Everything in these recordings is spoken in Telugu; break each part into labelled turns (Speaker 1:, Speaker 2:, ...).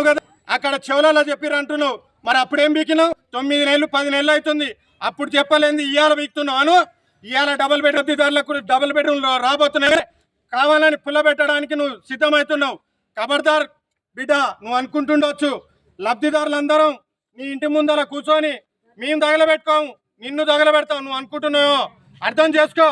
Speaker 1: కదా అక్కడ చెవులలో చెప్పిరు అంటున్నావు. మరి అప్పుడేం బీకినావు? 9 నెలలు 10 నెలలు అవుతుంది. అప్పుడు చెప్పలేంది ఇవాళ బీకుతున్నాను. ఇవాళ డబుల్ బెడ్రూమ్ రాబోతున్నాయి. కావాలని పుల్ల పెట్టడానికి నువ్వు సిద్ధమవుతున్నావు. ఖబర్దార్ బిడ్డ, నువ్వు అనుకుంటుండొచ్చు లబ్ధిదారులందరం నీ ఇంటి ముందర కూర్చొని మేము తగలబెట్టుకోము, నిన్ను తగలబెడతావు నువ్వు అనుకుంటున్నావు. అర్థం చేసుకో.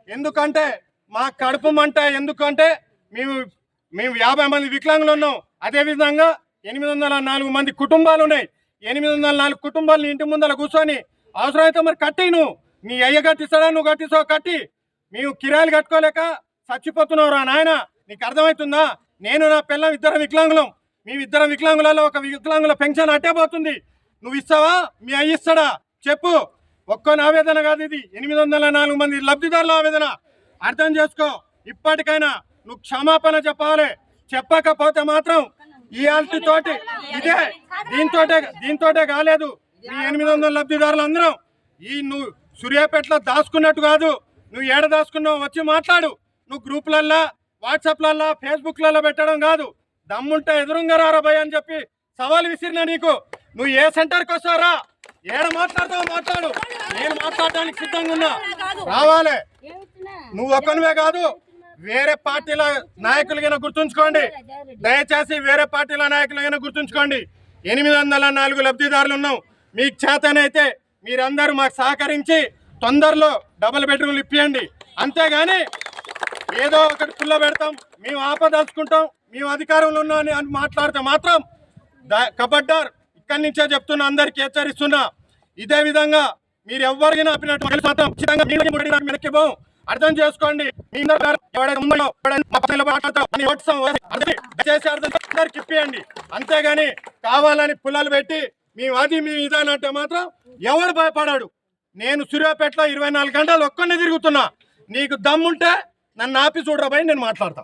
Speaker 1: ఎందుకంటే మా కడుపు మంట. ఎందుకంటే మేము 50 మంది వికలాంగులు ఉన్నాం. అదేవిధంగా 804 మంది కుటుంబాలు ఉన్నాయి. 804 కుటుంబాలు నీ ఇంటి ముందర కూర్చొని అవసరమైతే మరి కట్టి నువ్వు నీ అయ్య కట్టిస్తాడా, నువ్వు కట్టిస్తావు కట్టి. మేము కిరాయిలు కట్టుకోలేక చచ్చిపోతున్నావు రా నాయన. నీకు అర్థమవుతుందా? నేను నా పిల్లం ఇద్దరం వికలాంగులం. మేమిద్దరం వికలాంగులలో ఒక వికలాంగుల పెన్షన్ అట్టే పోతుంది. నువ్వు ఇస్తావా? మీ అయ్య ఇస్తాడా? చెప్పు. ఒక్కని ఆవేదన కాదు ఇది, 804 మంది లబ్ధిదారుల ఆవేదన. అర్థం చేసుకో. ఇప్పటికైనా నువ్వు క్షమాపణ చెప్పాలి. చెప్పకపోతే మాత్రం ఈ ఆల్టీ తోటి ఇదే దీంతోటే కాలేదు. ఈ 800 లబ్ధిదారులు అందరం నువ్వు సూర్యాపేటలో దాచుకున్నట్టు కాదు. నువ్వు ఏడ దాచుకున్నావు వచ్చి మాట్లాడు. నువ్వు గ్రూపులల్లో, వాట్సాప్లల్లో, ఫేస్బుక్లలో పెట్టడం కాదు. దమ్ముంటే ఎదురుంగా రారా భయ్ అని చెప్పి సవాల్ విసిరినా నీకు. నువ్వు ఏ సెంటర్కి వస్తారా, ఏడ మాట్లాడతావు మాట్లాడు. నేను మాట్లాడడానికి సిద్ధంగా ఉన్నా. రావాలి. నువ్వు ఒక్కనివే కాదు, వేరే పార్టీల నాయకులకైనా గుర్తుంచుకోండి. దయచేసి వేరే పార్టీల నాయకులకైనా గుర్తుంచుకోండి. 804 లబ్ధిదారులు ఉన్నాం. మీకు చేతనైతే మీరందరూ మాకు సహకరించి తొందరలో డబుల్ బెడ్రూమ్లు ఇప్పియండి. అంతేగాని ఏదో ఒకటి పుల్ల పెడతాం, మేము ఆపదలుచుకుంటాం, మేము అధికారంలో ఉన్నాం అని మాట్లాడితే మాత్రం కబడ్డార్. ఇక్కడి నుంచే చెప్తున్నా, అందరికీ హెచ్చరిస్తున్నా. ఇదే విధంగా మీరు ఎవరికైనా ఆపినట్టు వెనక్కిపోం. అర్థం చేసుకోండి. అందరికి ఇప్పియండి. అంతేగాని కావాలని పుల్లలు పెట్టి మేము ఇదానంటే మాత్రం ఎవడు భయపడాడు. నేను సూర్యాపేటలో 24 గంటలు ఒక్కనే తిరుగుతున్నా. నీకు దమ్ముంటే నన్ను ఆపి చూడరా భయ్, నేను మాట్లాడతా.